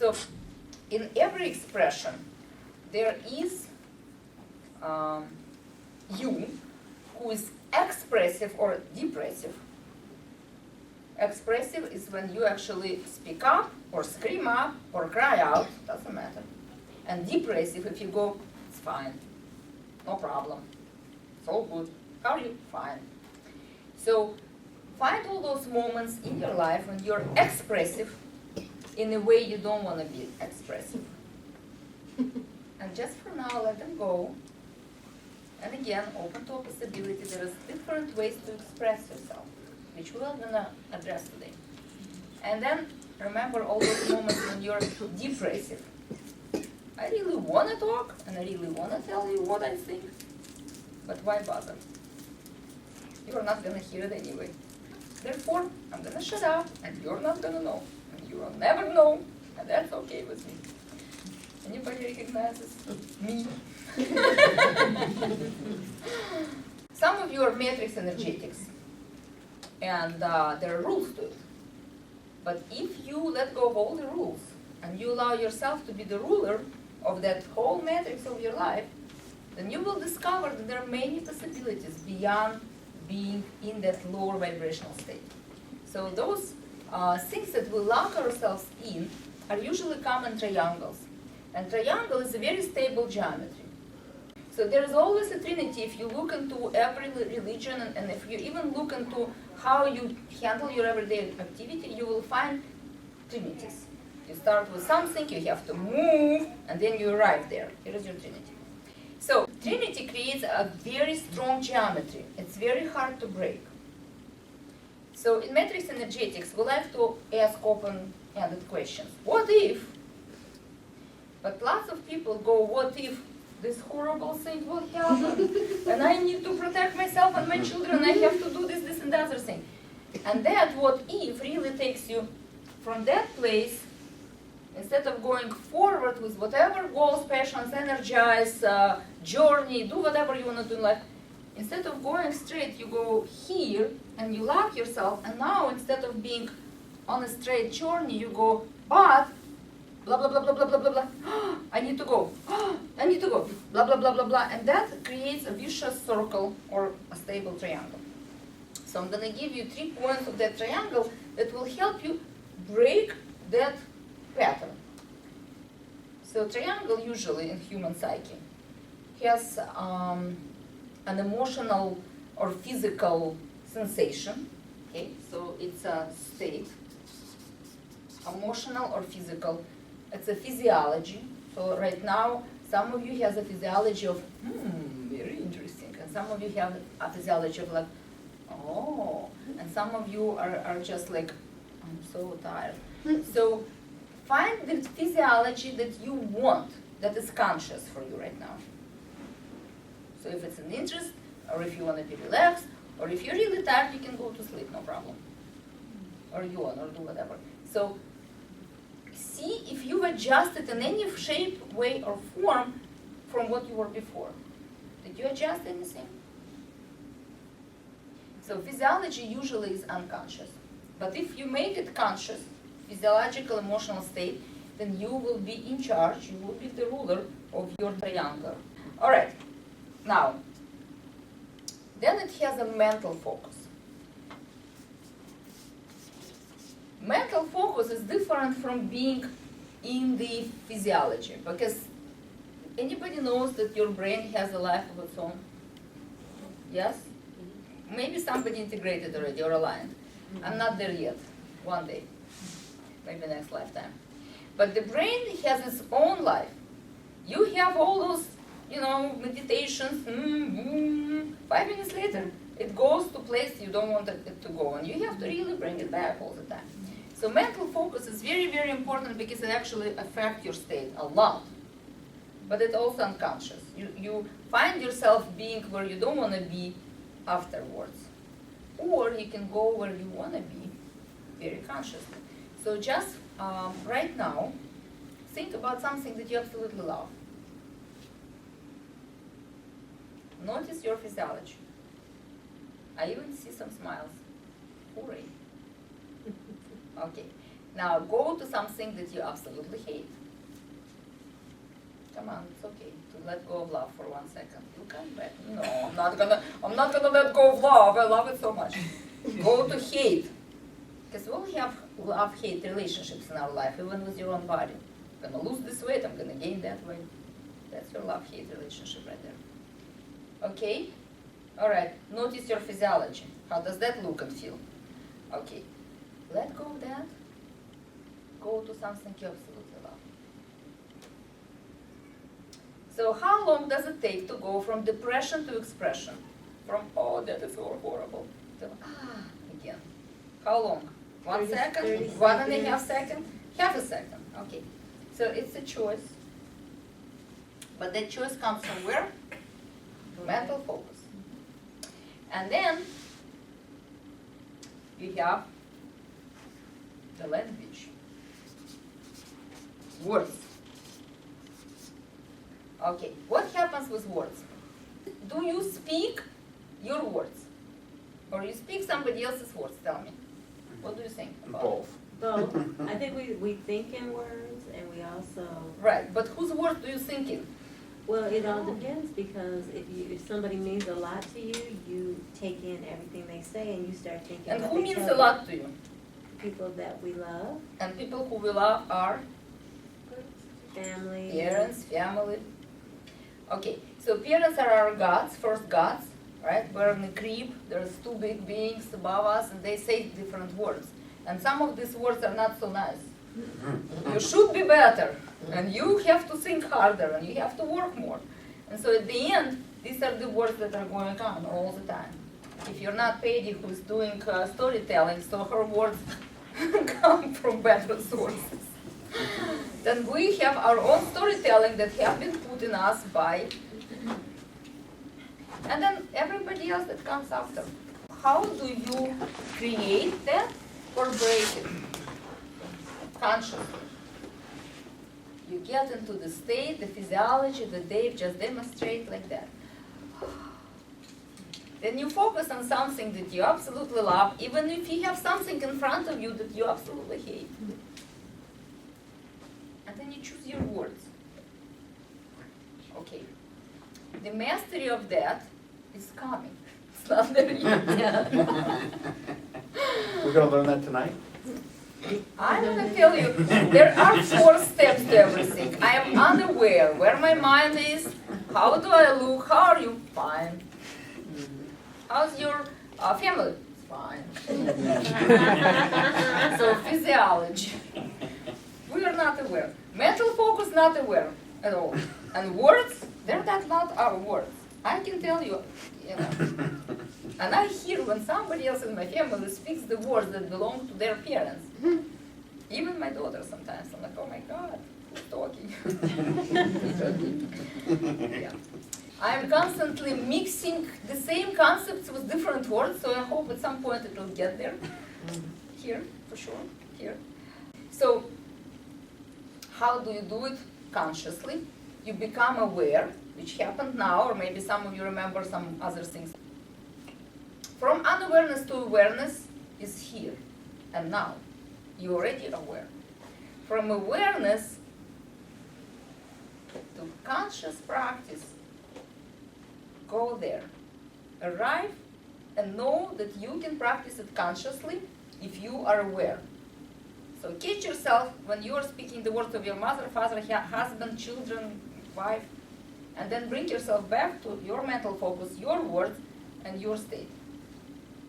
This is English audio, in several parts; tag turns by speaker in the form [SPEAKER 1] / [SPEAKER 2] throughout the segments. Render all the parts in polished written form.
[SPEAKER 1] So in every expression, there is you who is expressive or depressive. Expressive is when you actually speak up or scream up or cry out, doesn't matter. And depressive, if you go, it's fine, no problem, it's all good. How are you? Fine. So find all those moments in your life when you're expressive in a way you don't want to be expressive. And just for now, let them go. And again, open to a possibility. There is different ways to express yourself, which we're going to address today. And then remember all those moments when you're depressive. I really want to talk, and I really want to tell you what I think, but why bother? You're not going to hear it anyway. Therefore, I'm going to shut up, and you're not going to know, and you will never know, and that's okay with me. Anybody recognizes me? Some of you are matrix energetics, and there are rules to it. But if you let go of all the rules, and you allow yourself to be the ruler of that whole matrix of your life, then you will discover that there are many possibilities beyond being in that lower vibrational state. So those things that we lock ourselves in are usually common triangles. And triangle is a very stable geometry. So there is always a trinity. If you look into every religion, and if you even look into how you handle your everyday activity, you will find trinities. You start with something, you have to move, and then you arrive there. Here is your trinity. So trinity creates a very strong geometry. It's very hard to break. So in matrix energetics, we like to ask open-ended questions. What if? But lots of people go, what if this horrible thing will happen? And I need to protect myself and my children, I have to do this, this, and the other thing. And that what if really takes you from that place, instead of going forward with whatever goals, passions, energize, journey, do whatever you want to do in life, instead of going straight, you go here and you lock yourself, and now instead of being on a straight journey, you go, but blah, blah, blah, blah, blah, blah, blah, blah. I need to go. I need to go. Blah, blah, blah, blah, blah. And that creates a vicious circle or a stable triangle. So I'm going to give you 3 points of that triangle that will help you break that pattern. So triangle usually in human psyche has an emotional or physical sensation. Okay, so it's a state, emotional or physical. It's a physiology. So right now, some of you have a physiology of, very interesting. And some of you have a physiology of like, oh. And some of you are just like, I'm so tired. So find the physiology that you want, that is conscious for you right now. So if it's an interest, or if you want to be relaxed, or if you're really tired, you can go to sleep, no problem. Or yawn, or do whatever. So see if you've adjusted in any shape, way, or form from what you were before. Did you adjust anything? So physiology usually is unconscious. But if you make it conscious, physiological, emotional state, then you will be in charge, you will be the ruler of your triangle. All right, now, then it has a mental focus. Mental focus is different from being in the physiology, because anybody knows that your brain has a life of its own? Yes? Maybe somebody integrated already or aligned. I'm not there yet. One day. Maybe next lifetime. But the brain has its own life. You have all those, meditations. 5 minutes later, it goes to place you don't want it to go. And you have to really bring it back all the time. So mental focus is very, very important because it actually affects your state a lot. But it's also unconscious. You find yourself being where you don't want to be afterwards. Or you can go where you want to be very consciously. So just right now, think about something that you absolutely love. Notice your physiology. I even see some smiles. Hooray. Okay. Now go to something that you absolutely hate. Come on, it's okay to let go of love for 1 second. You come back. No, I'm not gonna let go of love. I love it so much. Go to hate. Because we all have love-hate relationships in our life, even with your own body. I'm gonna lose this weight, I'm gonna gain that weight. That's your love-hate relationship right there. Okay? Alright, notice your physiology. How does that look and feel? Okay, let go of that. Go to something you absolutely love. So how long does it take to go from depression to expression? From, oh, that is so horrible, to, again. How long? 1 second? 1.5 seconds? Half a second, okay. So it's a choice. But that choice comes from where? Mental focus. And then you have the language. Words. Okay, what happens with words? Do you speak your words? Or you speak somebody else's words? Tell me. What do you think about it?
[SPEAKER 2] Both. I think we think in words and we also...
[SPEAKER 1] Right, but whose words do you think in?
[SPEAKER 2] Well, it all depends because if somebody means a lot to you, you take in everything they say and you start thinking...
[SPEAKER 1] And
[SPEAKER 2] what
[SPEAKER 1] who
[SPEAKER 2] they
[SPEAKER 1] means
[SPEAKER 2] tell
[SPEAKER 1] a lot to you?
[SPEAKER 2] People that we love.
[SPEAKER 1] And people who we love are?
[SPEAKER 2] Family.
[SPEAKER 1] Parents, family. Okay, so parents are our gods, first gods, right? We're in a crib, there's two big beings above us and they say different words. And some of these words are not so nice. You should be better, and you have to think harder, and you have to work more. And so at the end, these are the words that are going on all the time. If you're not Paddy who's doing storytelling, so her words come from better sources. Then we have our own storytelling that have been put in us by, and then everybody else that comes after. How do you create that or break it? Consciously. You get into the state, the physiology that Dave just demonstrated like that. Then you focus on something that you absolutely love, even if you have something in front of you that you absolutely hate. And then you choose your words. Okay. The mastery of that is coming. It's not there yet.
[SPEAKER 3] We're going to learn that tonight?
[SPEAKER 1] I'm going to tell you, there are 4 steps to everything. I am unaware where my mind is, how do I look, how are you? Fine. How's your family? It's fine. So physiology. We are not aware. Mental focus, not aware at all. And words, they're not our words. I can tell you, and I hear when somebody else in my family speaks the words that belong to their parents. Even my daughter sometimes, I'm like, oh my God, who's talking? Yeah. I'm constantly mixing the same concepts with different words, so I hope at some point it will get there. Here, for sure, here. So, how do you do it? Consciously. You become aware, which happened now, or maybe some of you remember some other things. From unawareness to awareness is here and now. You're already aware. From awareness to conscious practice, go there. Arrive and know that you can practice it consciously if you are aware. So catch yourself when you are speaking the words of your mother, father, husband, children, wife, and then bring yourself back to your mental focus, your words, and your state.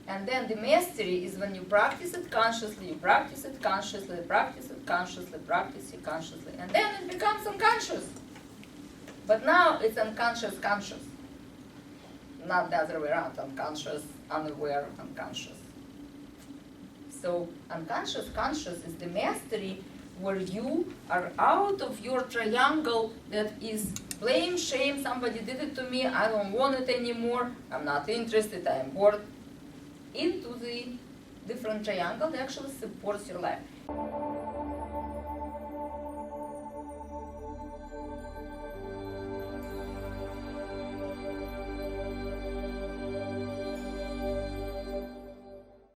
[SPEAKER 1] And then the mastery is when you practice it consciously, you practice it consciously, practice it consciously, practice it consciously, and then it becomes unconscious. But now it's unconscious conscious. Not the other way around, unconscious, unaware, unconscious. So unconscious conscious is the mastery where you are out of your triangle that is blame, shame, somebody did it to me, I don't want it anymore, I'm not interested, I am bored, into the different triangle that actually supports your life.